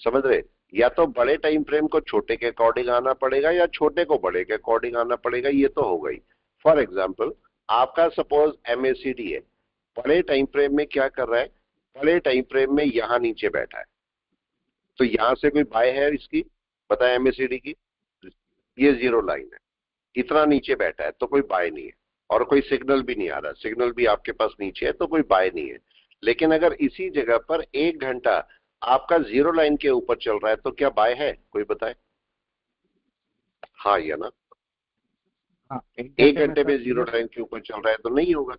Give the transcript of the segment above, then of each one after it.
समझ रहे? या तो बड़े टाइम फ्रेम को छोटे के अकॉर्डिंग आना पड़ेगा या छोटे को बड़े के अकॉर्डिंग आना पड़ेगा, ये तो हो गई। फॉर एग्जाम्पल आपका सपोज एमएसीडी है, बड़े टाइम फ्रेम में क्या कर रहा है, बड़े टाइम फ्रेम में यहां नीचे बैठा है, तो यहां से कोई बाय है इसकी, बताए एमएसीडी की, ये जीरो लाइन है, इतना नीचे बैठा है तो कोई बाय नहीं है, और कोई सिग्नल भी नहीं आ रहा, सिग्नल भी आपके पास नीचे है तो कोई बाय नहीं है। लेकिन अगर इसी जगह पर 1 घंटा आपका जीरो लाइन के ऊपर चल रहा है तो क्या बाय है, कोई बताए? हाँ या ना? हाँ, एक 1 घंटे सर में जीरो लाइन के ऊपर चल रहा है तो नहीं होगा,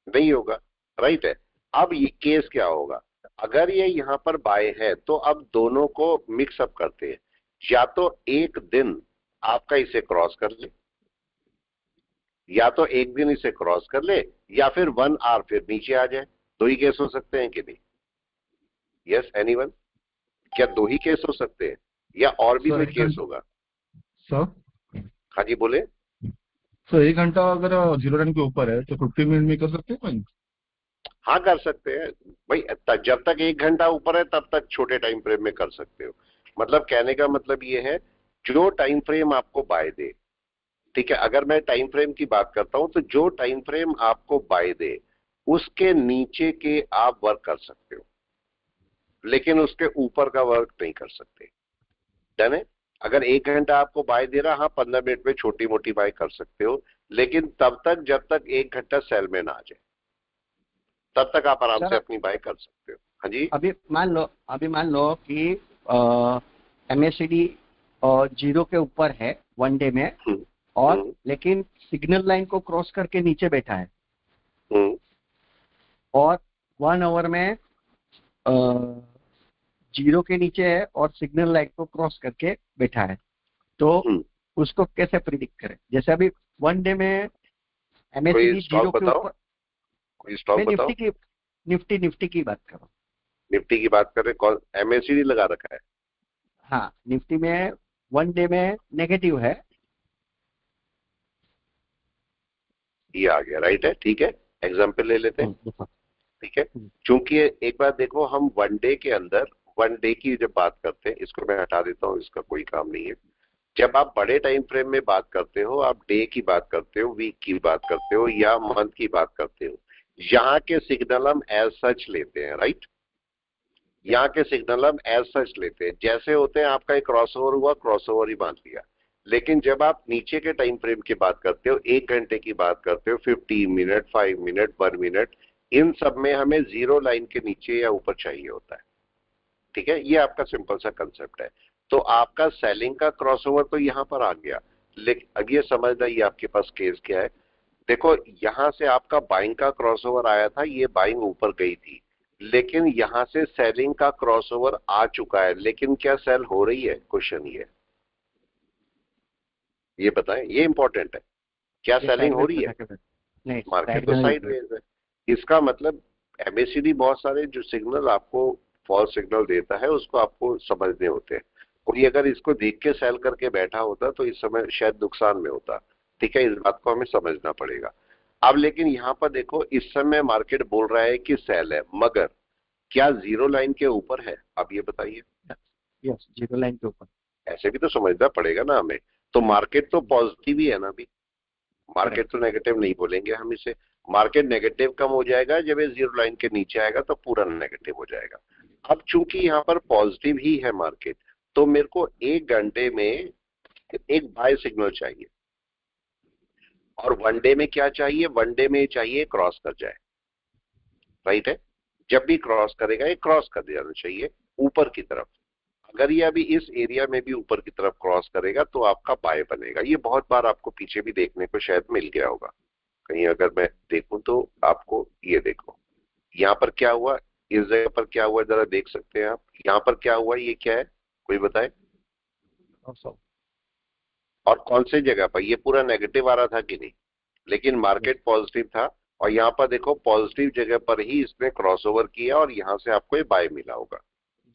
नहीं होगा, राइट है। अब ये केस क्या होगा, अगर ये यहां पर बाय है तो अब दोनों को मिक्सअप करते हैं, या तो एक दिन आपका इसे क्रॉस कर ले, या तो एक दिन इसे क्रॉस कर ले, या फिर 1 आवर फिर नीचे आ जाए। दो ही केस हो सकते हैं कि नहीं? Yes anyone? क्या दो ही केस हो सकते हैं या और भी कोई केस होगा? सर हाँ जी बोले। सर 1 घंटा अगर जीरो लाइन के ऊपर है तो 50 मिनट में कर सकते हैं? हाँ कर सकते हैं भाई, जब तक 1 घंटा ऊपर है तब तक छोटे टाइम फ्रेम में कर सकते हो। मतलब कहने का मतलब ये है, जो टाइम फ्रेम आपको बाय दे, ठीक है, अगर मैं टाइम फ्रेम की बात करता हूं तो जो टाइम फ्रेम आपको बाय दे उसके नीचे के आप वर्क कर सकते हो, लेकिन उसके ऊपर का वर्क नहीं कर सकते। डन है? अगर 1 घंटा आपको बाय दे रहा, हाँ 15 मिनट में छोटी मोटी बाय कर सकते हो, लेकिन तब तक जब तक 1 घंटा सेल में ना आ जाए तब तक आप आराम से सर अपनी बाय कर सकते हो। हाँ जी। अभी मान लो कि एमएससीडी जीरो के ऊपर है 1 डे में, हम्म और हम्म लेकिन सिग्नल लाइन को क्रॉस करके नीचे बैठा है, हम्म और 1 आवर में जीरो के नीचे है और सिग्नल लाइन को क्रॉस करके बैठा है, तो हम्म। उसको कैसे प्रिडिक्ट करें? जैसे अभी 1 डे में कोई एमएससीडी जीरो स्टॉक के बताओ, ऊपर। कोई स्टॉक मैं बताओ। निफ्टी की बात कर रहा हूँ। निफ्टी की बात करें, कौन एमएसीडी लगा रखा है? हाँ, निफ्टी में 1 डे में नेगेटिव है। ये आ गया, राइट है, ठीक है। एग्जाम्पल ले लेते हैं, देखो। ठीक है। चूंकि एक बार देखो, हम 1 डे के अंदर 1 डे की जब बात करते हैं, इसको मैं हटा देता हूं, इसका कोई काम नहीं है। जब आप बड़े टाइम फ्रेम में बात करते हो, आप डे की बात करते हो, वीक की बात करते हो, या मंथ की बात करते हो, यहाँ के सिग्नल हम एज सच लेते हैं, राइट? यहाँ के सिग्नल हम एज सच लेते हैं, जैसे होते हैं आपका एक क्रॉसओवर हुआ, क्रॉसओवर ही मान लिया। लेकिन जब आप नीचे के टाइम फ्रेम की बात करते हो, 1 घंटे की बात करते हो, 15 मिनट, 5 मिनट, 1 मिनट, इन सब में हमें जीरो लाइन के नीचे या ऊपर चाहिए होता है, ठीक है। ये आपका सिंपल सा कंसेप्ट है। तो आपका सेलिंग का क्रॉसओवर तो यहां पर आ गया, लेकिन अब ये समझना, ये आपके पास केस क्या है। देखो, यहां से आपका बाइंग का क्रॉसओवर आया था, ये बाइंग ऊपर गई थी, लेकिन यहां से सेलिंग का क्रॉसओवर आ चुका है, लेकिन क्या सेल हो रही है, क्वेश्चन ये बताएं, ये इंपॉर्टेंट है। क्या ये सेलिंग हो साइडवेज रही में है? जाके नहीं, मार्केट साइड तो में नहीं है। साइडवेज है। इसका मतलब एमएसीडी बहुत सारे जो सिग्नल आपको फॉल्स सिग्नल देता है उसको आपको समझने होते हैं। कोई अगर इसको देख के सेल करके बैठा होता तो इस समय शायद नुकसान में होता, ठीक है। इस बात को हमें समझना पड़ेगा। अब लेकिन यहां पर देखो, इस समय मार्केट बोल रहा है कि सेल है, मगर क्या जीरो लाइन के ऊपर है? अब ये बताइए। यस, जीरो लाइन के ऊपर। ऐसे भी तो समझना पड़ेगा ना हमें। तो मार्केट तो पॉजिटिव ही है ना अभी, मार्केट करेक्ट। तो नेगेटिव नहीं बोलेंगे हम इसे। मार्केट नेगेटिव कम हो जाएगा जब ये जीरो लाइन के नीचे आएगा, तो पूरा नेगेटिव हो जाएगा। अब चूंकि यहाँ पर पॉजिटिव ही है मार्केट, तो मेरे को 1 घंटे में एक बाय सिग्नल चाहिए, और 1 डे में क्या चाहिए, 1 डे में चाहिए क्रॉस कर जाए, राइट है। जब भी क्रॉस करेगा ये क्रॉस कर देना चाहिए ऊपर की तरफ। अगर ये अभी इस एरिया में भी ऊपर की तरफ क्रॉस करेगा तो आपका बाय बनेगा। ये बहुत बार आपको पीछे भी देखने को शायद मिल गया होगा कहीं, अगर मैं देखूं तो आपको। ये देखो यहाँ पर क्या हुआ, इस जगह पर क्या हुआ, जरा देख सकते हैं आप। यहाँ पर क्या हुआ, ये क्या है, कोई बताए? और कौन सी जगह पर ये पूरा नेगेटिव आ रहा था कि नहीं, लेकिन मार्केट पॉजिटिव था, और यहाँ पर देखो पॉजिटिव जगह पर ही इसने क्रॉसओवर किया और यहाँ से आपको ये बाय मिला होगा।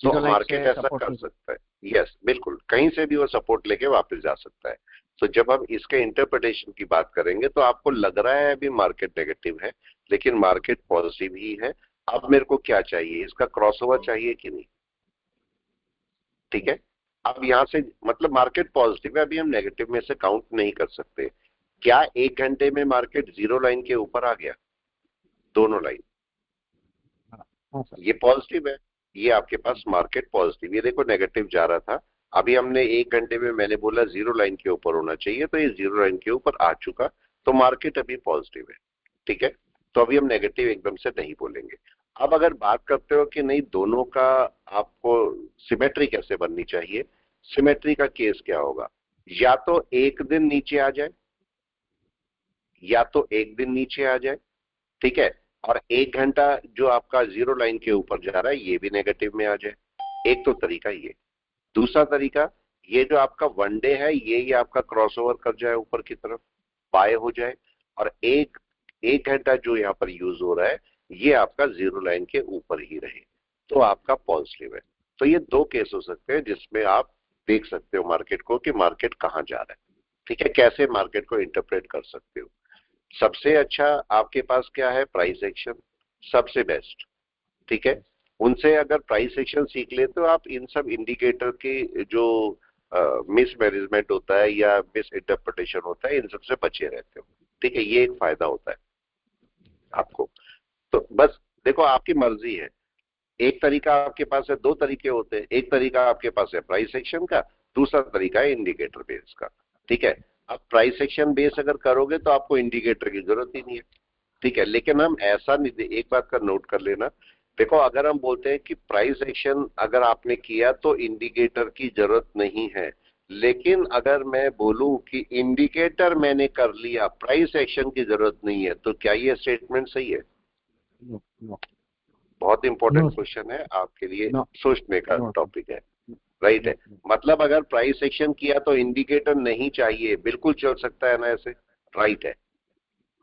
जीरो तो लाइन मार्केट से ऐसा सपोर्ट कर नहीं। सकता है, यस बिल्कुल, कहीं से भी वो सपोर्ट लेके वापस जा सकता है। तो जब हम इसके इंटरप्रिटेशन की बात करेंगे तो आपको लग रहा है अभी मार्केट नेगेटिव है, लेकिन मार्केट पॉजिटिव ही है। अब मेरे को क्या चाहिए, इसका क्रॉसओवर चाहिए कि नहीं? ठीक है। अब यहाँ से मतलब मार्केट पॉजिटिव है, अभी हम नेगेटिव में से काउंट नहीं कर सकते। क्या 1 घंटे में मार्केट जीरो लाइन के ऊपर आ गया? दोनों लाइन, हाँ हाँ सर। ये पॉजिटिव है, ये आपके पास मार्केट पॉजिटिव, ये देखो नेगेटिव जा रहा था, अभी हमने 1 घंटे में मैंने बोला जीरो लाइन के ऊपर होना चाहिए, तो ये जीरो लाइन के ऊपर आ चुका, तो मार्केट अभी पॉजिटिव है। ठीक है, तो अभी हम नेगेटिव एकदम से नहीं बोलेंगे। अब अगर बात करते हो कि नहीं दोनों का आपको सिमेट्री कैसे बननी चाहिए, सिमेट्री का केस क्या होगा, या तो एक दिन नीचे आ जाए, या तो एक दिन नीचे आ जाए, ठीक है, और 1 घंटा जो आपका जीरो लाइन के ऊपर जा रहा है ये भी नेगेटिव में आ जाए। एक तो तरीका ये। दूसरा तरीका, ये जो आपका वनडे है ये आपका क्रॉसओवर कर जाए ऊपर की तरफ, बाय हो जाए, और एक एक घंटा जो यहाँ पर यूज हो रहा है ये आपका जीरो लाइन के ऊपर ही रहे, तो आपका पॉजिटिव है। तो ये दो केस हो सकते हैं जिसमें आप देख सकते हो मार्केट को कि मार्केट कहाँ जा रहा है। ठीक है, कैसे मार्केट को इंटरप्रेट कर सकते हो। सबसे अच्छा आपके पास क्या है, प्राइस एक्शन, सबसे बेस्ट। ठीक है, उनसे अगर प्राइस एक्शन सीख ले तो आप इन सब इंडिकेटर के जो मिस मैनेजमेंट होता है या मिस इंटरप्रिटेशन होता है इन सबसे बचे रहते हो। ठीक है, ये एक फायदा होता है आपको। तो बस देखो आपकी मर्जी है, एक तरीका आपके पास है, दो तरीके होते हैं, एक तरीका आपके पास है प्राइस एक्शन का, दूसरा तरीका है इंडिकेटर बेस का। ठीक है, अब प्राइस एक्शन बेस अगर करोगे तो आपको इंडिकेटर की जरूरत ही नहीं है। ठीक है, लेकिन हम ऐसा नहीं, एक बात का नोट कर लेना, देखो अगर हम बोलते हैं कि प्राइस एक्शन अगर आपने किया तो इंडिकेटर की जरूरत नहीं है, लेकिन अगर मैं बोलूं कि इंडिकेटर मैंने कर लिया प्राइस एक्शन की जरूरत नहीं है, तो क्या ये स्टेटमेंट सही है? No no. बहुत इंपॉर्टेंट नो सर। क्वेश्चन है आपके लिए, नो सोचने का नो सर। टॉपिक है। राइट है, नो नो। मतलब अगर प्राइस एक्शन किया तो इंडिकेटर नहीं चाहिए, बिल्कुल चल सकता है ना ऐसे। राइट है,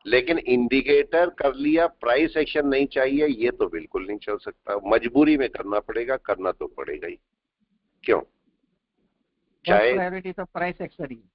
लेकिन इंडिकेटर कर लिया प्राइस एक्शन नहीं चाहिए, ये तो बिल्कुल नहीं चल सकता, मजबूरी में करना पड़ेगा, करना तो पड़ेगा ही। क्यों? फर्स्ट चाहे प्रायोरिटी तो प्राइस एक्शन ही है।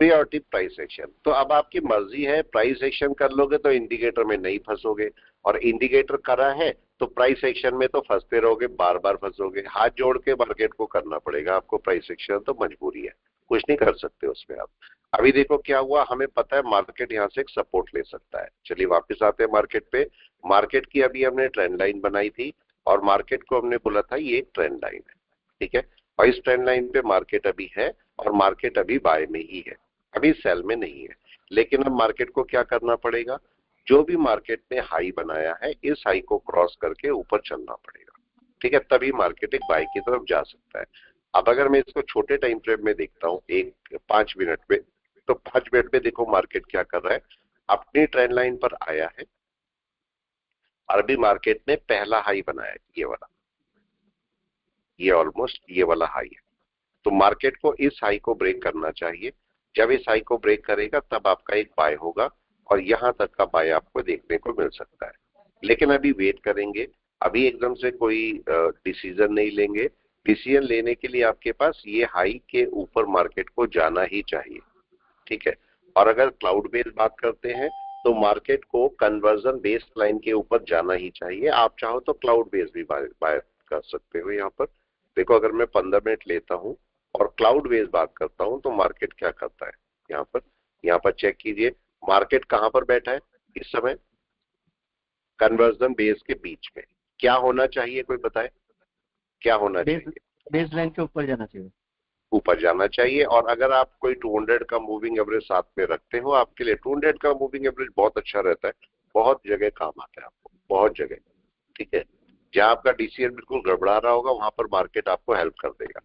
प्रियोरिटी प्राइस एक्शन, तो अब आपकी मर्जी है, प्राइस एक्शन कर लोगे तो इंडिकेटर में नहीं फंसोगे, और इंडिकेटर करा है तो प्राइस एक्शन में तो फंसते रहोगे, बार बार फंसोगे, हाथ जोड़ के मार्केट को करना पड़ेगा आपको प्राइस एक्शन, तो मजबूरी है, कुछ नहीं कर सकते उसमें आप। अभी देखो क्या हुआ, हमें पता है मार्केट यहाँ से एक सपोर्ट ले सकता है, चलिए वापस आते हैं मार्केट पे। मार्केट की अभी हमने ट्रेंड लाइन बनाई थी, और मार्केट को हमने बोला था ये एक ट्रेंड लाइन है। ठीक है, और इस ट्रेंड लाइन पे मार्केट अभी है, और मार्केट अभी बाय में ही है, अभी सेल में नहीं है। लेकिन अब मार्केट को क्या करना पड़ेगा, जो भी मार्केट ने हाई बनाया है इस हाई को क्रॉस करके ऊपर चलना पड़ेगा। ठीक है, तभी मार्केट एक बाय की तरफ जा सकता है। अब अगर मैं इसको छोटे टाइम फ्रेम में देखता हूं, एक 5 मिनट में, तो 5 मिनट में देखो मार्केट क्या कर रहा है, अपनी ट्रेंड लाइन पर आया है, और अभी मार्केट ने पहला हाई बनाया है, ये वाला, ये ऑलमोस्ट ये वाला हाई है, तो मार्केट को इस हाई को ब्रेक करना चाहिए। जब इस हाई को ब्रेक करेगा तब आपका एक बाय होगा, और यहां तक का बाय आपको देखने को मिल सकता है। लेकिन अभी वेट करेंगे, अभी एकदम से कोई डिसीजन नहीं लेंगे। डिसीजन लेने के लिए आपके पास ये हाई के ऊपर मार्केट को जाना ही चाहिए। ठीक है, और अगर क्लाउड बेस्ड बात करते हैं तो मार्केट को कन्वर्जन बेस्ड लाइन के ऊपर जाना ही चाहिए। आप चाहो तो क्लाउड बेस्ड भी बाय कर सकते हो यहाँ पर। देखो अगर मैं 15 मिनट लेता हूँ और क्लाउड बेस्ड बात करता हूँ तो मार्केट क्या करता है, यहाँ पर चेक कीजिए, मार्केट कहाँ पर बैठा है इस समय, कन्वर्जन बेस के बीच में। क्या होना चाहिए, कोई बताए क्या होना बेस चाहिए? बेस लाइन के ऊपर जाना चाहिए। ऊपर जाना चाहिए, और अगर आप कोई 200 का मूविंग एवरेज साथ में रखते हो, आपके लिए 200 का मूविंग एवरेज बहुत अच्छा रहता है, बहुत जगह काम आता है आपको, बहुत जगह। ठीक है, जहां आपका डीसीएल बिल्कुल गड़बड़ा रहा होगा वहां पर मार्केट आपको हेल्प कर देगा।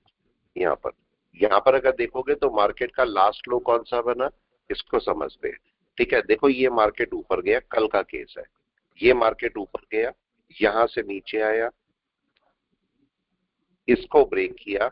यहाँ पर अगर देखोगे तो मार्केट का लास्ट लो कौन सा बना, इसको समझते हैं। ठीक है, देखो ये मार्केट ऊपर गया, कल का केस है, ये मार्केट ऊपर गया, यहां से नीचे आया, इसको ब्रेक किया,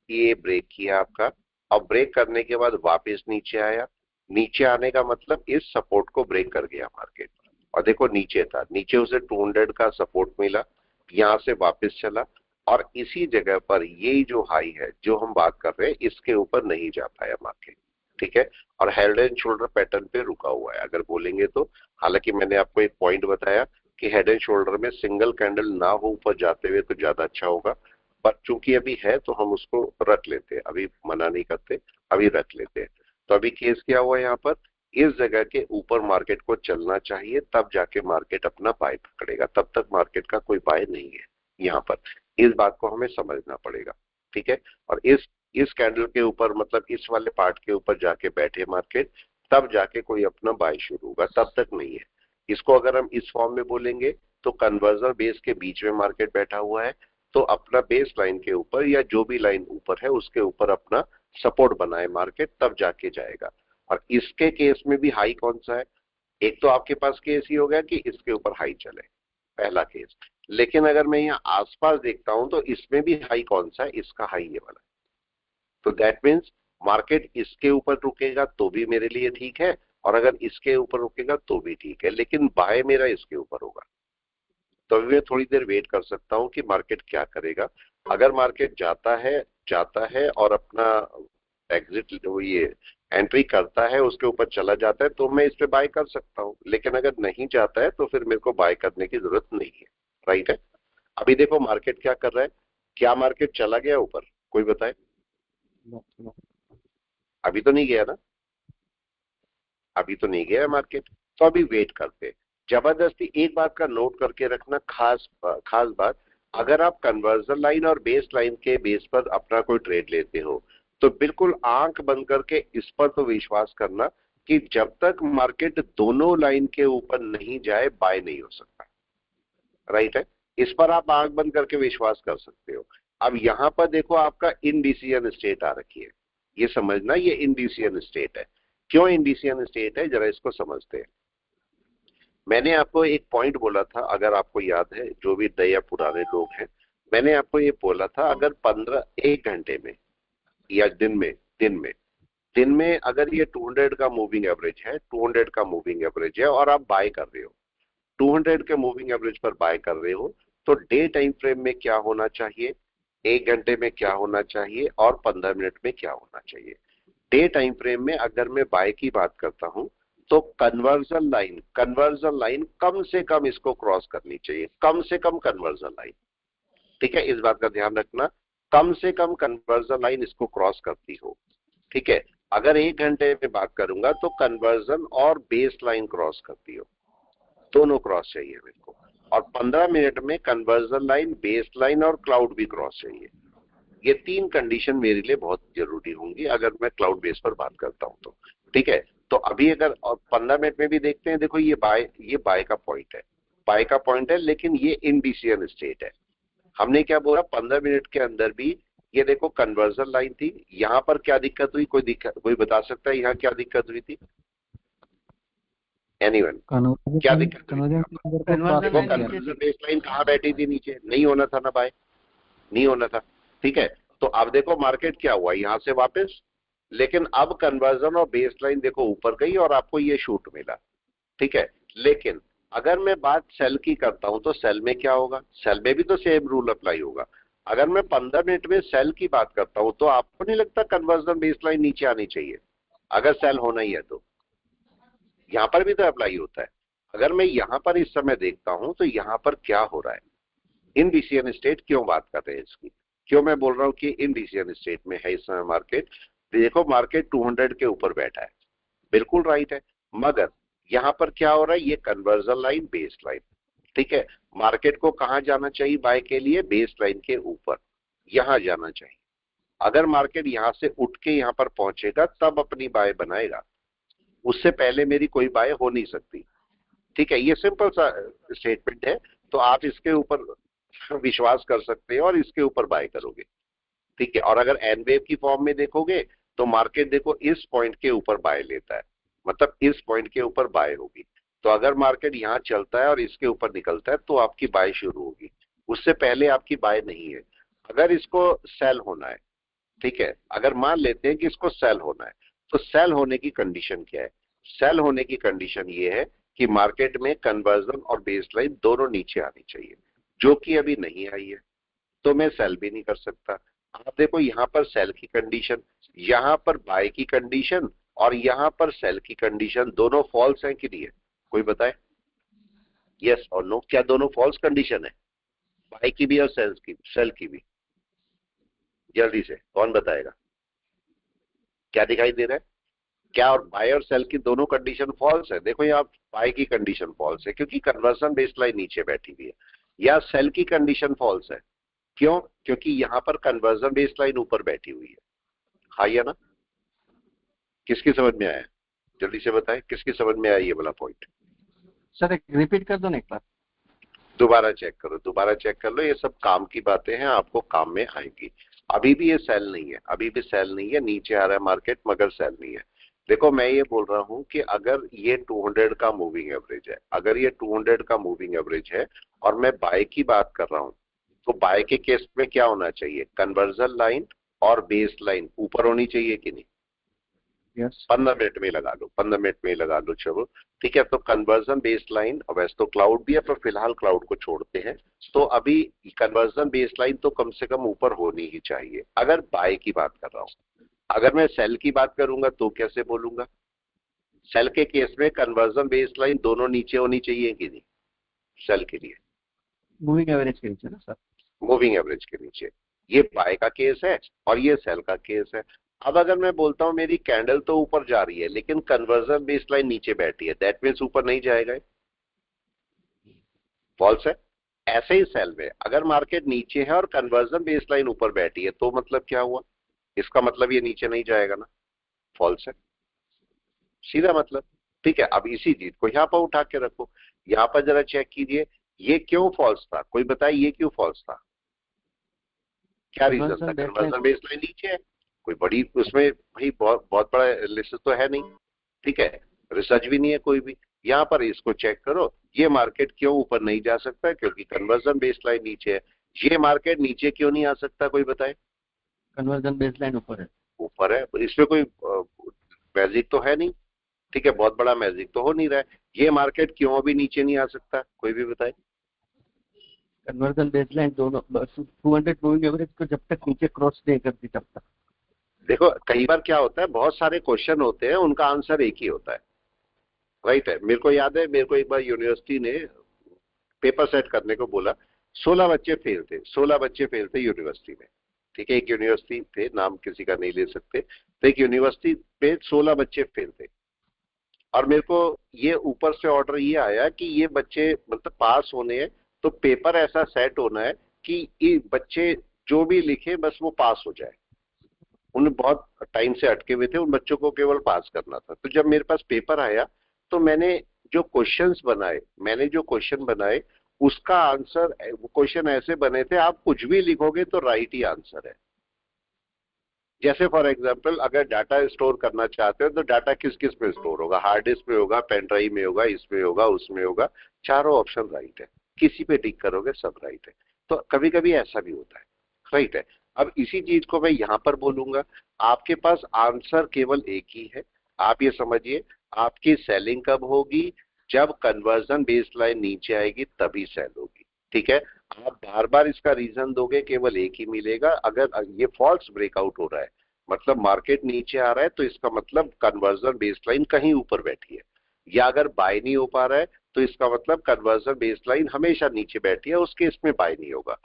ये ब्रेक किया आपका, अब ब्रेक करने के बाद वापस नीचे आया, नीचे आने का मतलब इस सपोर्ट को ब्रेक कर गया मार्केट, और देखो नीचे था, नीचे उसे 200 का सपोर्ट मिला, यहां से वापस चला, और इसी जगह पर ये जो हाई है जो हम बात कर रहे हैं इसके ऊपर नहीं जा पाया मार्केट। ठीक है, और हेड एंड शोल्डर पैटर्न पे रुका हुआ है अगर बोलेंगे तो। हालांकि मैंने आपको एक पॉइंट बताया कि हेड एंड शोल्डर में सिंगल कैंडल ना हो ऊपर जाते हुए तो ज्यादा अच्छा होगा, पर चूंकि अभी है तो हम उसको रख लेते हैं, अभी मना नहीं करते, अभी रख लेते हैं। तो अभी केस क्या हुआ यहाँ पर, इस जगह के ऊपर मार्केट को चलना चाहिए, तब जाके मार्केट अपना बाय पकड़ेगा, तब तक मार्केट का कोई बाय नहीं है यहाँ पर। इस बात को हमें समझना पड़ेगा, ठीक है। और इस कैंडल के ऊपर, मतलब इस वाले पार्ट के ऊपर जाके बैठे मार्केट, तब जाके कोई अपना बाय शुरू होगा, तब तक नहीं है। इसको अगर हम इस फॉर्म में बोलेंगे तो कन्वर्जन बेस के बीच में मार्केट बैठा हुआ है, तो अपना बेस लाइन के ऊपर या जो भी लाइन ऊपर है उसके ऊपर अपना सपोर्ट बनाए मार्केट, तब जाके जाएगा। और इसके केस में भी हाई कौन सा है, एक तो आपके पास केस ही हो गया कि इसके ऊपर हाई चले, पहला केस। लेकिन अगर मैं यहाँ आसपास देखता हूं तो इसमें भी हाई कौन सा है, इसका हाई ये वाला। तो दैट मीन्स मार्केट इसके ऊपर रुकेगा तो भी मेरे लिए ठीक है, और अगर इसके ऊपर रुकेगा तो भी ठीक है, लेकिन बाय मेरा इसके ऊपर होगा। तो अभी मैं थोड़ी देर वेट कर सकता हूं कि मार्केट क्या करेगा। अगर मार्केट जाता है और अपना एग्जिट, वो ये एंट्री करता है, उसके ऊपर चला जाता है, तो मैं इस पे बाय कर सकता हूं। लेकिन अगर नहीं जाता है तो फिर मेरे को बाय करने की जरूरत नहीं है, राइट है। अभी देखो मार्केट क्या कर रहा है, क्या मार्केट चला गया ऊपर, कोई बताए। अभी तो नहीं गया ना, अभी तो नहीं गया मार्केट। तो अभी वेट करते। जबरदस्ती एक बात का नोट करके रखना, खास खास बात, अगर आप कन्वर्जन लाइन और बेस लाइन के बेस पर अपना कोई ट्रेड लेते हो तो बिल्कुल आंख बंद करके इस पर तो विश्वास करना कि जब तक मार्केट दोनों लाइन के ऊपर नहीं जाए बाय नहीं हो सकता, राइट है। इस पर आप आंख बंद करके विश्वास कर सकते हो। अब यहां पर देखो आपका इनडिसीजन स्टेट आ रखी है, ये समझना ये इनडिसीजन स्टेट है। क्यों इनडिसीजन स्टेट है, जरा इसको समझते हैं। मैंने आपको एक पॉइंट बोला था, अगर आपको याद है, जो भी नए या पुराने लोग हैं, मैंने आपको ये बोला था, अगर 1 घंटे में या दिन में अगर ये 200 का मूविंग एवरेज है, 200 का मूविंग एवरेज है और आप बाय कर रहे हो, 200 के मूविंग एवरेज पर बाय कर रहे हो, तो डे टाइम फ्रेम में क्या होना चाहिए, 1 घंटे में क्या होना चाहिए और 15 मिनट में क्या होना चाहिए। डे टाइम फ्रेम में अगर मैं बाय की बात करता हूं तो कन्वर्जन लाइन कम से कम इसको क्रॉस करनी चाहिए, कम से कम कन्वर्जन लाइन, ठीक है। इस बात का ध्यान रखना, कम से कम कन्वर्जन लाइन इसको क्रॉस करती हो, ठीक है। अगर 1 घंटे में बात करूंगा तो कन्वर्जन और बेस लाइन क्रॉस करती हो, दोनों क्रॉस चाहिए मेरे को। और 15 मिनट में कन्वर्जन लाइन, बेस लाइन और क्लाउड भी क्रॉस चाहिए। ये 3 कंडीशन मेरे लिए बहुत जरूरी होंगी अगर मैं क्लाउड बेस पर बात करता हूं तो, ठीक है। तो अभी अगर और 15 मिनट में भी देखते हैं, देखो ये बाय का पॉइंट है, बाय का पॉइंट है, लेकिन ये इनडिसीजन स्टेट है। हमने क्या बोला, 15 मिनट के अंदर भी ये देखो कन्वर्जन लाइन थी, यहां पर क्या दिक्कत हुई, कोई बता सकता है यहाँ क्या दिक्कत हुई थी, एनीवन, क्या दिक्कत हुई थी यहाँ पर। देखो कन्वर्जन बेस लाइन कहाँ बैठी थी, नीचे, नहीं होना था ना बाय, नहीं होना था, ठीक है। तो अब देखो मार्केट क्या हुआ, यहां से वापस, लेकिन अब कन्वर्जन और बेस लाइन देखो ऊपर गई और आपको ये शूट मिला, ठीक है। लेकिन अगर मैं बात सेल की करता हूं तो सेल में क्या होगा, सेल में भी तो सेम रूल अप्लाई होगा। अगर मैं 15 मिनट में सेल की बात करता हूं तो आपको नहीं लगता कन्वर्जन बेस लाइन नीचे आनी चाहिए, अगर सेल होना ही है तो। यहां पर भी तो अप्लाई होता है। अगर मैं यहां पर इस समय देखता हूं तो यहां पर क्या हो रहा है, इनडिसीजन स्टेट क्यों बात कर रहे हैं इसकी, क्यों मैं बोल रहा हूं कि इनडिसीजन स्टेट में है इस समय मार्केट। देखो मार्केट 200 के ऊपर बैठा है, बिल्कुल राइट है, मगर यहां पर क्या हो रहा है, ये कन्वर्जन लाइन, बेस लाइन, ठीक है। मार्केट को कहां जाना चाहिए बाय के लिए, बेस लाइन के ऊपर, यहां जाना चाहिए। अगर मार्केट यहां से उठ के यहां पर पहुंचेगा तब अपनी बाय बनाएगा, उससे पहले मेरी कोई बाय हो नहीं सकती, ठीक है। ये सिंपल सा स्टेटमेंट है, तो आप इसके ऊपर विश्वास कर सकते हैं और इसके ऊपर बाय करोगे, ठीक है। और अगर एन वेव की फॉर्म में देखोगे तो मार्केट देखो इस पॉइंट के ऊपर बाय लेता है, मतलब इस पॉइंट के ऊपर बाय होगी। तो अगर मार्केट यहां चलता है और इसके ऊपर निकलता है तो आपकी बाय शुरू होगी, उससे पहले आपकी बाय नहीं है। अगर इसको सेल होना है, ठीक है, अगर मान लेते हैं कि इसको सेल होना है, तो सेल होने की कंडीशन क्या है, सेल होने की कंडीशन ये है कि मार्केट में कन्वर्जन और बेस लाइन दोनों नीचे आनी चाहिए, जो कि अभी नहीं आई है, तो मैं सेल भी नहीं कर सकता। आप देखो यहाँ पर सेल की कंडीशन, यहाँ पर बाय की कंडीशन और यहाँ पर सेल की कंडीशन, दोनों फॉल्स हैं कि नहीं है, कोई बताए, यस और नो, क्या दोनों फॉल्स कंडीशन है, बाय की भी और सेल की भी। जल्दी से कौन बताएगा, क्या दिखाई दे रहा है? क्या और बाय और सेल की दोनों कंडीशन फॉल्स है? देखो यहाँ बाय की कंडीशन फॉल्स है क्योंकि कन्वर्जन बेसलाइन नीचे बैठी हुई है, या सेल की कंडीशन फॉल्स है, क्यों? क्योंकि यहाँ पर कन्वर्जन बेसलाइन ऊपर बैठी हुई है। हाँ या ना? किसकी समझ में आया? जल्दी से बताएं, किसकी समझ में आया ये वाला पॉइंट? सर एक रिपीट कर दो ना एक बार। दोबारा चेक करो, दोबारा चेक कर लो, ये सब काम की बातें हैं, आपको काम में आएंगी। अभी भी ये सेल नहीं है, अभी भी सेल नहीं है, नीचे आ रहा है मार्केट मगर सेल नहीं है। देखो मैं ये बोल रहा हूं कि अगर ये 200 का मूविंग एवरेज है, अगर ये 200 का मूविंग एवरेज है और मैं बाय की बात कर रहा हूं, तो बाय के केस में क्या होना चाहिए? कन्वर्जन लाइन और बेस लाइन ऊपर होनी चाहिए कि नहीं? यस। 15 मिनट में लगा लो, 15 मिनट में लगा लो, चलो ठीक है। तो कन्वर्जन बेस लाइन, वैसे तो क्लाउड भी है पर फिलहाल क्लाउड को छोड़ते हैं, तो अभी कन्वर्जन बेस लाइन तो कम से कम ऊपर होनी ही चाहिए अगर बाय की बात कर रहा हूं। अगर मैं सेल की बात करूंगा तो कैसे बोलूंगा? सेल के केस में कन्वर्जन बेस लाइन दोनों नीचे होनी चाहिए कि नहीं? सेल के लिए मूविंग एवरेज के नीचे ना सर? मूविंग एवरेज के नीचे। ये बाय का केस है और ये सेल का केस है। अब अगर मैं बोलता हूं मेरी कैंडल तो ऊपर जा रही है लेकिन कन्वर्जन बेस लाइन नीचे बैठी है, दैट मीन्स ऊपर नहीं जाएगा, फॉल्स है। ऐसे ही सेल में अगर मार्केट नीचे है और कन्वर्जन बेस लाइन ऊपर बैठी है तो मतलब क्या हुआ? इसका मतलब ये नीचे नहीं जाएगा ना, फॉल्स है, सीधा मतलब। ठीक है, अब इसी चीज को यहाँ पर उठा के रखो, यहाँ पर जरा चेक कीजिए, ये क्यों फॉल्स था? कोई बताए ये क्यों फॉल्स था? क्या रीजन था? Conversion baseline. Conversion base line नीचे है, कोई बड़ी उसमें भाई बहुत बहुत बड़ा लिस्ट तो है नहीं, ठीक है, रिसर्च भी नहीं है कोई भी। यहाँ पर इसको चेक करो, ये मार्केट क्यों ऊपर नहीं जा सकता? क्योंकि कन्वर्जन बेस लाइन नीचे है। ये मार्केट नीचे क्यों नहीं आ सकता, कोई बताए? कन्वर्जन बेसलाइन ऊपर है। ऊपर है, इसमें कोई मैजिक तो है नहीं, ठीक है, बहुत बड़ा मैजिक तो हो नहीं रहा है। ये मार्केट क्यों अभी नीचे नहीं आ सकता, कोई भी बताए? कन्वर्जन बेसलाइन दोनों 200 मूविंग एवरेज को जब तक नीचे क्रॉस नहीं करती तब तक। देखो कई बार क्या होता है, बहुत सारे क्वेश्चन होते हैं उनका आंसर एक ही होता है, राइट है। मेरे को याद है, मेरे को एक बार यूनिवर्सिटी ने पेपर सेट करने को बोला, 16 बच्चे फेल थे, 16 बच्चे फेल थे यूनिवर्सिटी में, ठीक है, एक यूनिवर्सिटी थे, नाम किसी का नहीं ले सकते, तो एक यूनिवर्सिटी पे 16 बच्चे फेल थे। और मेरे को ये ऊपर से ऑर्डर ये आया कि ये बच्चे मतलब पास होने हैं तो पेपर ऐसा सेट होना है कि ये बच्चे जो भी लिखे बस वो पास हो जाए। उन्हें बहुत टाइम से अटके हुए थे, उन बच्चों को केवल पास करना था। तो जब मेरे पास पेपर आया तो मैंने जो क्वेश्चन बनाए उसका आंसर, क्वेश्चन ऐसे बने थे आप कुछ भी लिखोगे तो राइट ही आंसर है। जैसे फॉर एग्जांपल अगर डाटा स्टोर करना चाहते हो तो डाटा किस किस में स्टोर होगा? हार्ड डिस्क में होगा, पेन ड्राइव में होगा, इसमें होगा, उसमें होगा, चारों ऑप्शन राइट है, किसी पे टिक करोगे सब राइट है। तो कभी कभी ऐसा भी होता है, राइट है। अब इसी चीज को मैं यहां पर बोलूंगा, आपके पास आंसर केवल एक ही है। आप ये समझिए, आपकी सेलिंग कब होगी? जब कन्वर्जन बेस लाइन नीचे आएगी तभी सेल होगी, ठीक है। आप बार बार इसका रीजन दोगे केवल एक ही मिलेगा, अगर ये फॉल्स ब्रेकआउट हो रहा है मतलब मार्केट नीचे आ रहा है तो इसका मतलब कन्वर्जन बेसलाइन कहीं ऊपर बैठी है, या अगर बाय नहीं हो पा रहा है तो इसका मतलब कन्वर्जन बेसलाइन हमेशा नीचे बैठी है, उस केस में बाय नहीं होगा।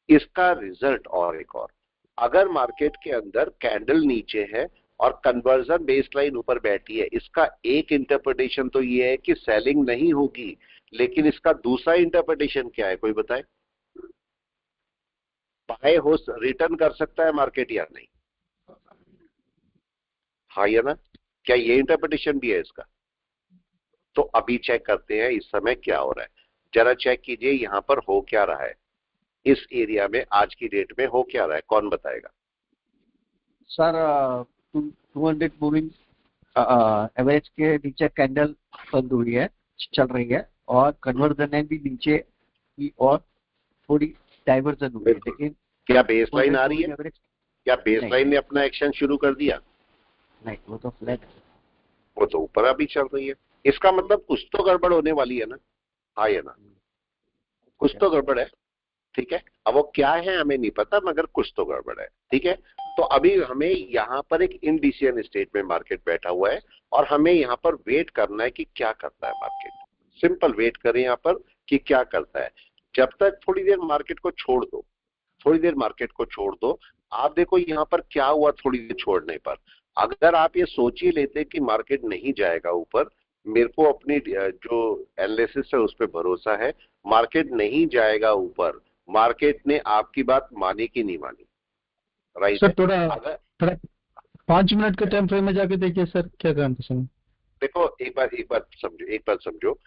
इसका रिजल्ट और एक और, अगर मार्केट के अंदर कैंडल नीचे है और कन्वर्जन बेसलाइन ऊपर बैठी है, इसका एक इंटरप्रिटेशन तो ये है कि सेलिंग नहीं होगी, लेकिन इसका दूसरा इंटरप्रिटेशन क्या है, कोई बताए? बाय हो रिटर्न कर सकता है मार्केट या नहीं? हाँ या ना? क्या ये इंटरप्रिटेशन भी है इसका? तो अभी चेक करते हैं इस समय क्या हो रहा है। जरा चेक कीजिए यहाँ पर हो क्या रहा है, इस एरिया में आज की डेट में हो क्या रहा है, कौन बताएगा? सर 200 मूविंग एवरेज के नीचे कैंडल बंद हुई है, चल रही है, और कन्वर्जन है भी नीचे की और थोड़ी डाइवर्जन हुई है, बिल्कुल। लेकिन क्या बेसलाइन 200 आ रही है? मूविंग एवरेज क्या नहीं। बेसलाइन ने अपना एक्शन शुरू कर दिया? नहीं, वो तो फ्लैट है। वो तो ऊपर अभी चल रही है, इसका मतलब कुछ तो गड़बड़ होने वाली है ना? हाँ या ना? कुछ तो यस। गड़बड़ है, ठीक है। अब वो क्या है हमें नहीं पता मगर कुछ तो गड़बड़ है, ठीक है। तो अभी हमें यहाँ पर एक इनडिसीजन स्टेट में मार्केट बैठा हुआ है और हमें यहाँ पर वेट करना है कि क्या करता है मार्केट। सिंपल वेट करें यहाँ पर कि क्या करता है। जब तक थोड़ी देर मार्केट को छोड़ दो, थोड़ी देर मार्केट को छोड़ दो, आप देखो यहाँ पर क्या हुआ थोड़ी देर छोड़ने पर। अगर आप ये सोच ही लेते कि मार्केट नहीं जाएगा ऊपर, मेरे को अपनी जो एनालिसिस है उस पर भरोसा है, मार्केट नहीं जाएगा ऊपर, मार्केट ने आपकी बात मानी कि नहीं मानी, राइट सर है। थोड़ा अगर थोड़ा 5 मिनट के टाइम फ्रेम में जाके देखिए सर, क्या कंडीशन है। देखो एक बार समझो,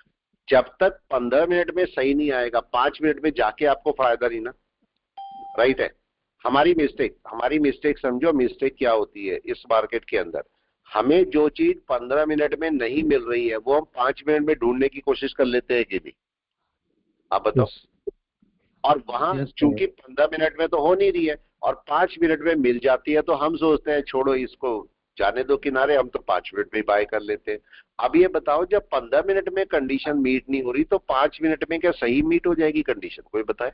जब तक 15 मिनट में सही नहीं आएगा 5 मिनट में जाके आपको फायदा नहीं ना, राइट है। हमारी मिस्टेक समझो, मिस्टेक क्या होती है इस मार्केट के अंदर, हमें जो चीज 15 मिनट में नहीं मिल रही है वो हम 5 मिनट में ढूंढने की कोशिश कर लेते हैं कि नहीं, आप बताओ। यस और वहां यस सर। चूंकि 15 मिनट में तो हो नहीं रही है और 5 मिनट में मिल जाती है, तो हम सोचते हैं छोड़ो इसको, जाने दो किनारे, हम तो 5 मिनट में बाय कर लेते हैं। अब ये बताओ, जब 15 मिनट में कंडीशन मीट नहीं हो रही तो 5 मिनट में क्या सही मीट हो जाएगी कंडीशन, कोई बताए।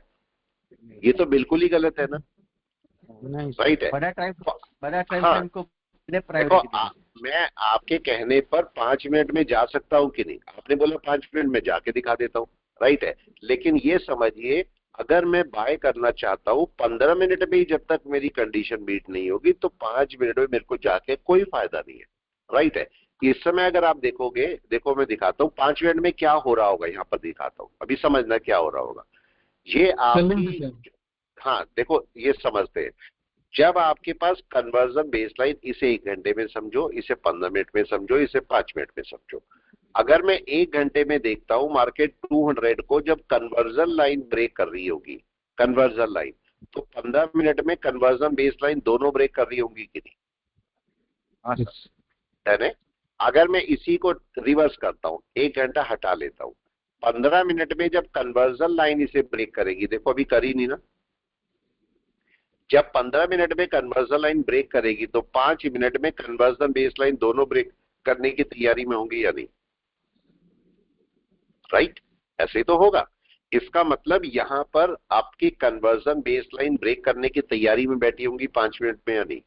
ये तो बिल्कुल ही गलत है ना, नहीं सर। राइट है। बड़ा टाइम हाँ फ्रेम को देखो प्रायोरिटी देनी चाहिए। मैं आपके कहने पर 5 मिनट में जा सकता हूं कि नहीं, आपने बोला 5 मिनट में जाके दिखा देता हूं, राइट है। लेकिन ये समझिए, अगर मैं बाय करना चाहता हूं 15 मिनट में ही, जब तक मेरी कंडीशन मीट नहीं होगी तो 5 मिनट में मेरे को जाके कोई फायदा नहीं है, राइट है। इस समय अगर आप देखोगे, देखो मैं दिखाता हूं 5 मिनट में क्या हो रहा होगा, यहां पर दिखाता हूं, अभी समझना क्या हो रहा होगा। ये सेलिंग आपकी, भी सर। हाँ देखो ये समझते हैं, जब आपके पास कन्वर्जन बेसलाइन, इसे 1 घंटे में समझो, इसे 15 मिनट में समझो, इसे 5 मिनट में समझो। अगर मैं 1 घंटे में देखता हूं मार्केट 200 को जब कन्वर्जन लाइन ब्रेक कर रही होगी, कन्वर्जन लाइन, तो 15 मिनट में कन्वर्जन बेसलाइन दोनों ब्रेक कर रही होंगी कि नहीं, हाँ सर। यस है ना। अगर मैं इसी को रिवर्स करता हूं, 1 घंटा हटा लेता हूं, 15 मिनट में जब कन्वर्जन लाइन इसे ब्रेक करेगी, देखो अभी करी नहीं ना, जब 15 मिनट में कन्वर्जन लाइन ब्रेक करेगी तो 5 मिनट में कन्वर्जन बेस लाइन दोनों ब्रेक करने की तैयारी में होंगी या नहीं, राइट। ऐसे ही तो होगा। इसका मतलब यहां पर आपकी कन्वर्जन बेस लाइन ब्रेक करने की तैयारी में बैठी होंगी 5 मिनट में या नहीं।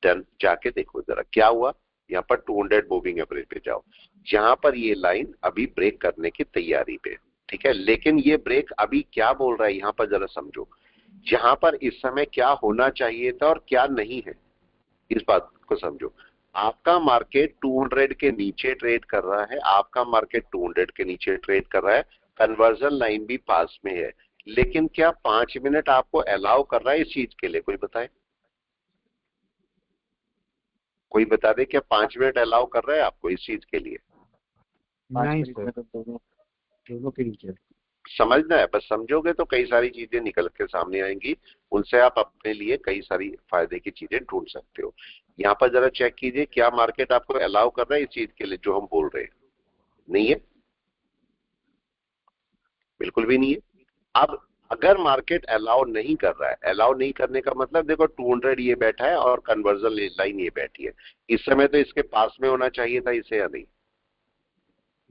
डन, जाके देखो जरा क्या हुआ। यहाँ पर 200 मूविंग एवरेज पे जाओ, यहां पर ये लाइन अभी ब्रेक करने की तैयारी पे, ठीक है। लेकिन ये ब्रेक अभी क्या बोल रहा है यहां पर जरा समझो, यहां पर इस समय क्या होना चाहिए था और क्या नहीं है, इस बात को समझो। आपका मार्केट 200 के नीचे ट्रेड कर रहा है, आपका मार्केट 200 के नीचे ट्रेड कर रहा है, कन्वर्जन लाइन भी पास में है, लेकिन क्या 5 मिनट आपको अलाउ कर रहा है इस चीज के लिए, कोई बताए, कोई बता दे क्या 5 मिनट अलाउ कर रहा है आपको इस चीज के लिए। नहीं 5 मिनट सर। में तो दोनों दोनों के नीचे। समझना है, बस समझोगे तो कई सारी चीजें निकल के सामने आएंगी, उनसे आप अपने लिए कई सारी फायदे की चीजें ढूंढ सकते हो। यहाँ पर जरा चेक कीजिए क्या मार्केट आपको अलाउ कर रहा है इस चीज के लिए जो हम बोल रहे हैं, नहीं है, बिल्कुल भी नहीं है। अब अगर मार्केट अलाउ नहीं कर रहा है, अलाउ नहीं करने का मतलब देखो 200 ये बैठा है और कन्वर्जन लाइन ये बैठी है, इस समय तो इसके पास में होना चाहिए था इसे, या नहीं,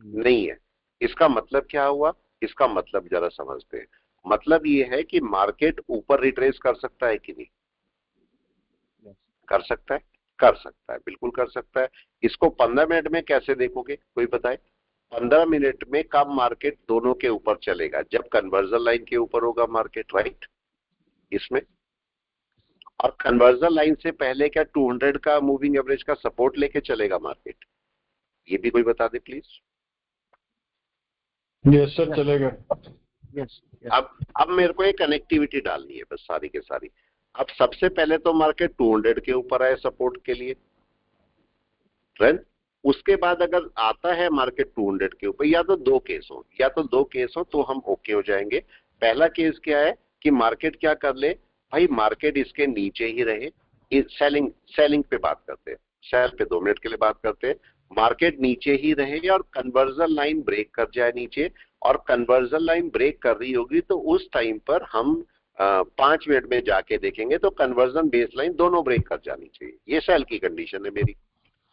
नहीं है। इसका मतलब क्या हुआ, इसका मतलब जरा समझते हैं। मतलब ये है कि मार्केट ऊपर रिट्रेस कर सकता है कि नहीं, कर सकता है, कर सकता है, बिल्कुल कर सकता है। इसको 15 मिनट में कैसे देखोगे, कोई बताए। 15 मिनट में कब मार्केट दोनों के ऊपर चलेगा, जब कन्वर्जन लाइन के ऊपर होगा मार्केट, राइट, इसमें। और कन्वर्जन लाइन से पहले क्या 200 का मूविंग एवरेज का सपोर्ट लेके चलेगा मार्केट, ये भी कोई बता दे प्लीज। यस सर चलेगा। यस। अब मेरे को एक कनेक्टिविटी डालनी है बस सारी के सारी। अब सबसे पहले तो मार्केट 200 के ऊपर आए सपोर्ट के लिए, राइट। उसके बाद अगर आता है मार्केट 200 के ऊपर, या तो दो केस हो, या तो दो केस हो तो हम ओके हो जाएंगे। पहला केस क्या है कि मार्केट क्या कर ले, भाई मार्केट इसके नीचे ही रहे, सेलिंग सेलिंग पे बात करते हैं, सेल पे 2 मिनट के लिए बात करते हैं, मार्केट नीचे ही रहे और कन्वर्जन लाइन ब्रेक कर जाए नीचे, और कन्वर्जन लाइन ब्रेक कर रही होगी तो उस टाइम पर हम 5 मिनट में जाके देखेंगे तो कन्वर्जन बेस लाइन दोनों ब्रेक कर जानी चाहिए, ये सेल की कंडीशन है मेरी।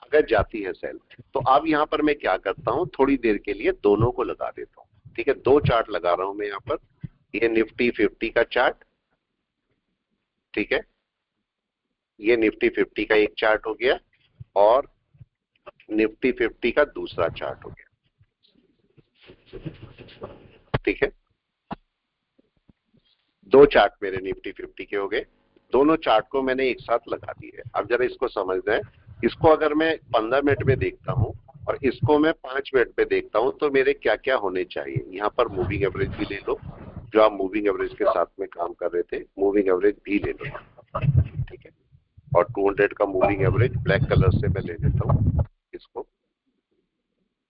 अगर जाती है सेल, तो अब यहां पर मैं क्या करता हूं, थोड़ी देर के लिए दोनों को लगा देता हूं, ठीक है। दो चार्ट लगा रहा हूं मैं यहां पर, ये निफ्टी 50 का चार्ट, ठीक है, ये निफ्टी 50 का एक चार्ट हो गया और निफ्टी 50 का दूसरा चार्ट हो गया, ठीक है। दो चार्ट मेरे निफ्टी 50 के हो गए, दोनों चार्ट को मैंने एक साथ लगा दिए। अब जरा इसको समझना है, इसको अगर मैं 15 मिनट में देखता हूं और इसको मैं 5 मिनट में देखता हूं तो मेरे क्या क्या होने चाहिए। यहाँ पर मूविंग एवरेज भी ले लो, जो आप मूविंग एवरेज के साथ में काम कर रहे थे, मूविंग एवरेज भी ले लो, ठीक है। और 200 का मूविंग एवरेज ब्लैक कलर से मैं ले लेता हूँ इसको,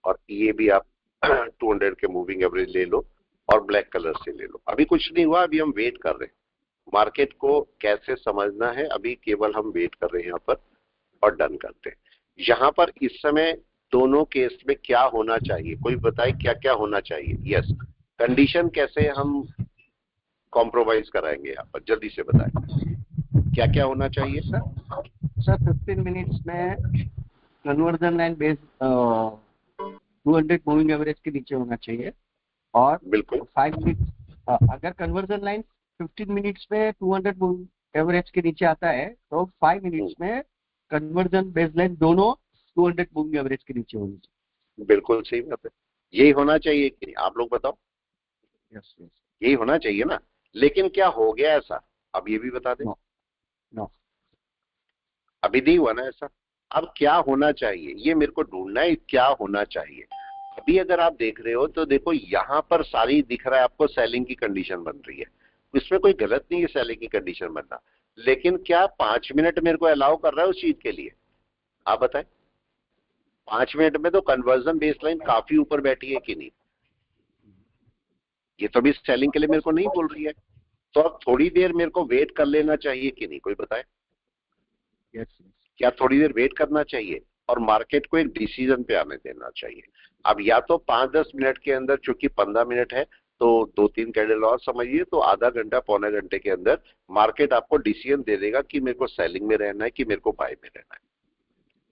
और ये भी आप 200 के मूविंग एवरेज ले लो और ब्लैक कलर से ले लो। अभी कुछ नहीं हुआ, अभी हम वेट कर रहे हैं। मार्केट को कैसे समझना है, अभी केवल हम वेट कर रहे हैं यहाँ पर और डन करते हैं। यहाँ पर इस समय दोनों केस में क्या होना चाहिए, कोई बताए क्या क्या होना चाहिए। यस, कंडीशन कैसे हम कॉम्प्रोमाइज कराएंगे, यहाँ पर जल्दी से बताएं क्या क्या होना चाहिए। सर 15 मिनट्स में conversion line base 200 moving average के नीचे होना चाहिए, और बिल्कुल 5 मिनट्स अगर कन्वर्जन लाइन 15 मिनट्स में 200 मूविंग एवरेज के नीचे आता है तो 5 मिनट्स में कन्वर्जन बेस लाइन दोनों 200 मूविंग एवरेज के नीचे होनी चाहिए। बिल्कुल सही बात है, यही होना चाहिए कि नहीं, आप लोग बताओ। Yes yes. यही होना चाहिए ना, लेकिन क्या हो गया ऐसा, अब ये भी बता दें। नो, अभी नहीं हुआ ना ऐसा। अब क्या होना चाहिए ये मेरे को ढूंढना है, क्या होना चाहिए। अभी अगर आप देख रहे हो तो देखो यहाँ पर सारी दिख रहा है आपको सेलिंग की कंडीशन बन रही है, इसमें कोई गलत नहीं है सेलिंग की कंडीशन बनना, लेकिन क्या 5 मिनट मेरे को अलाउ कर रहा है उस चीज के लिए, आप बताएं। 5 मिनट में तो कन्वर्जन बेसलाइन काफी ऊपर बैठी है कि नहीं, ये तो भी सेलिंग के लिए मेरे को नहीं बोल रही है, तो अब थोड़ी देर मेरे को वेट कर लेना चाहिए कि नहीं, कोई बताए। यस क्या थोड़ी देर वेट करना चाहिए और मार्केट को एक डिसीजन पे आने देना चाहिए। अब या तो 5-10 मिनट के अंदर, चूंकि 15 मिनट है तो 2-3 कैंडल और समझिए, तो आधा घंटा पौने घंटे के अंदर मार्केट आपको डिसीजन दे देगा कि मेरे को सेलिंग में रहना है कि मेरे को बाय में रहना है,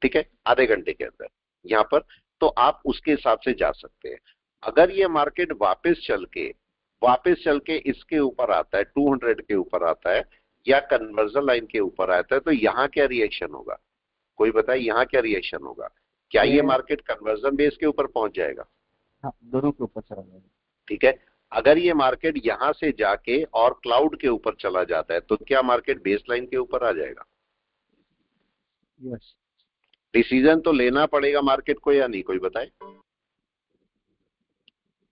ठीक है, आधे घंटे के अंदर यहाँ पर। तो आप उसके हिसाब से जा सकते हैं। अगर ये मार्केट वापस चल के इसके ऊपर आता है, 200 के ऊपर आता है या कन्वर्जन लाइन के ऊपर आता है, तो यहाँ क्या रिएक्शन होगा, कोई बताए यहाँ क्या रिएक्शन होगा। क्या ये मार्केट कन्वर्जन बेस के ऊपर पहुंच जाएगा। हाँ, दोनों के ऊपर चला जाएगा। ठीक है, अगर ये मार्केट यहां से जाके और क्लाउड के ऊपर चला जाता है तो क्या मार्केट बेस लाइन के ऊपर आ जाएगा। यस, डिसीजन तो लेना पड़ेगा मार्केट को या नहीं, कोई बताए।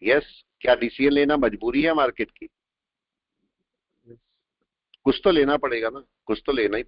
यस, क्या डिसीजन लेना मजबूरी है मार्केट की, कुछ तो लेना पड़ेगा ना, कुछ तो लेना ही